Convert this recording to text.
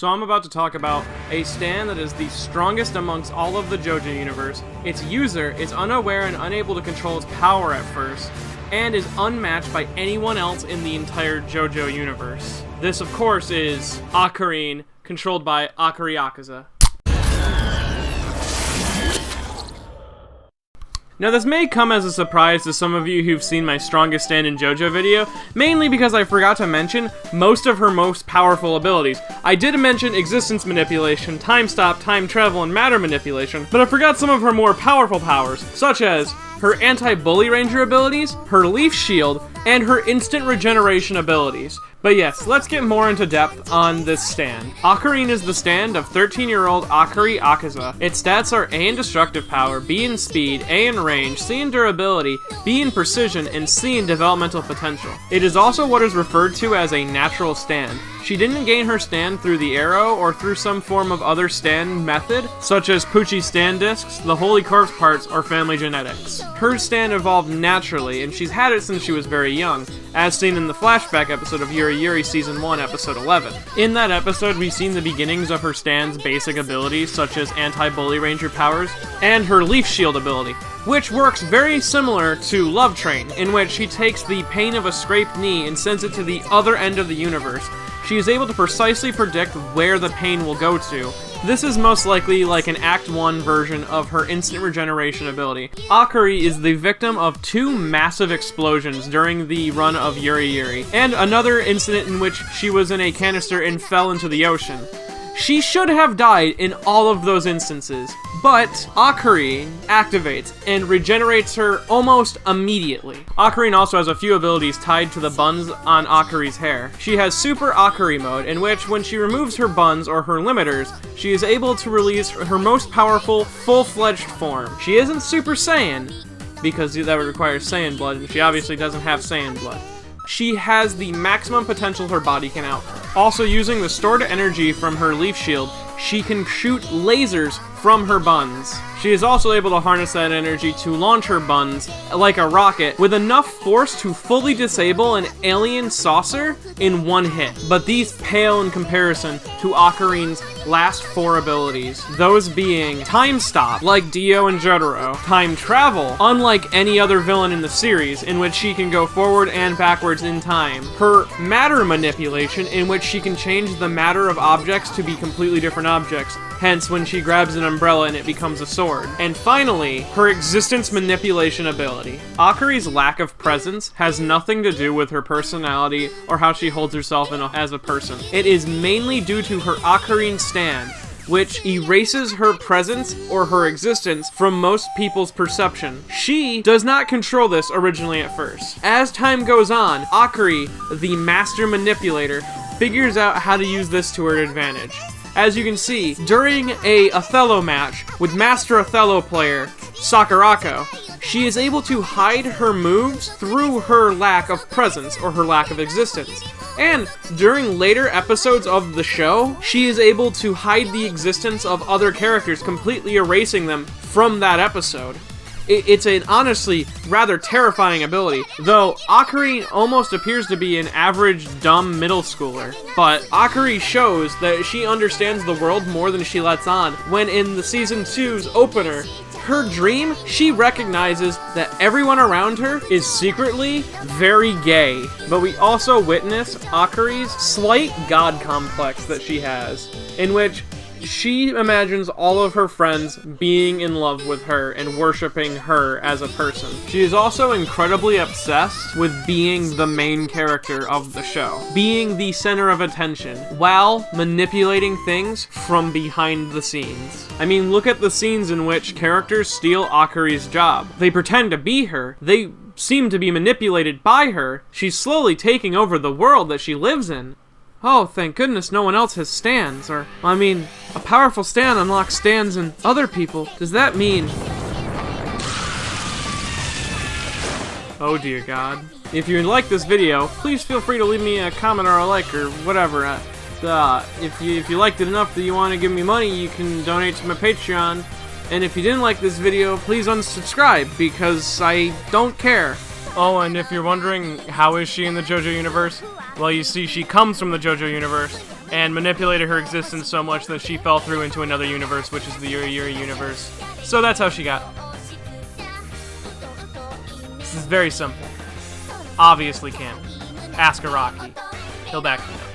So I'm about to talk about a stand that is the strongest amongst all of the JoJo universe. Its user is unaware and unable to control its power at first, and is unmatched by anyone else in the entire JoJo universe. This, of course, is Ocarine, controlled by Akari Akaza. Now this may come as a surprise to some of you who've seen my strongest stand in JoJo video, mainly because I forgot to mention most of her most powerful abilities. I did mention existence manipulation, time stop, time travel, and matter manipulation, but I forgot some of her more powerful powers, such as her anti-bully ranger abilities, her leaf shield, and her instant regeneration abilities. But yes, let's get more into depth on this stand. Ocarine is the stand of 13-year-old Akari Akaza. Its stats are A in destructive power, B in speed, A in range, C in durability, B in precision, and C in developmental potential. It is also what is referred to as a natural stand. She didn't gain her stand through the arrow or through some form of other stand method, such as Pucci stand discs, the Holy Corpse parts, or family genetics. Her stand evolved naturally, and she's had it since she was very young, as seen in the flashback episode of Yuri Yuri Season 1, Episode 11. In that episode, we've seen the beginnings of her stand's basic abilities, such as anti-bully ranger powers, and her leaf shield ability, which works very similar to Love Train, in which she takes the pain of a scraped knee and sends it to the other end of the universe. She is able to precisely predict where the pain will go to. This is most likely like an Act 1 version of her instant regeneration ability. Akari is the victim of two massive explosions during the run of Yuri Yuri, and another incident in which she was in a canister and fell into the ocean. She should have died in all of those instances, but Akari activates and regenerates her almost immediately. Ocarine also has a few abilities tied to the buns on Akari's hair. She has Super Akari mode, in which when she removes her buns or her limiters, she is able to release her most powerful, full-fledged form. She isn't Super Saiyan, because that would require Saiyan blood, and she obviously doesn't have Saiyan blood. She has the maximum potential her body can output. Also, using the stored energy from her leaf shield, she can shoot lasers from her buns. She is also able to harness that energy to launch her buns like a rocket with enough force to fully disable an alien saucer in one hit. But these pale in comparison to Okarine's last four abilities, those being Time Stop, like Dio and Jotaro, Time Travel, unlike any other villain in the series, in which she can go forward and backwards in time, her Matter Manipulation, in which she can change the matter of objects to be completely different objects, hence when she grabs an umbrella and it becomes a sword. And finally, her Existence Manipulation ability. Akari's lack of presence has nothing to do with her personality or how she holds herself as a person. It is mainly due to her Ocarine stand, which erases her presence or her existence from most people's perception. She does not control this originally at first. As time goes on, Akari, the master manipulator, figures out how to use this to her advantage. As you can see, during a Othello match with Master Othello player Sakurako, she is able to hide her moves through her lack of presence or her lack of existence. And during later episodes of the show, she is able to hide the existence of other characters, completely erasing them from that episode. It's an honestly rather terrifying ability, though Akari almost appears to be an average dumb middle schooler. But Akari shows that she understands the world more than she lets on, when in the Season 2's opener, her dream, she recognizes that everyone around her is secretly very gay. But we also witness Akari's slight god complex that she has, in which she imagines all of her friends being in love with her and worshiping her as a person. She is also incredibly obsessed with being the main character of the show, being the center of attention, while manipulating things from behind the scenes. I mean, look at the scenes in which characters steal Akari's job. They pretend to be her, they seem to be manipulated by her. She's slowly taking over the world that she lives in. Oh, thank goodness no one else has stands, or, I mean, a powerful stand unlocks stands in other people. Does that mean... Oh dear God. If you like this video, please feel free to leave me a comment or a like or whatever. If you liked it enough that you want to give me money, you can donate to my Patreon. And if you didn't like this video, please unsubscribe, because I don't care. Oh, and if you're wondering, how is she in the JoJo universe? Well, you see, she comes from the JoJo universe, and manipulated her existence so much that she fell through into another universe, which is the Yuri Yuri universe. So that's how she got. This is very simple. Obviously canon. Ask Araki. He'll back me up.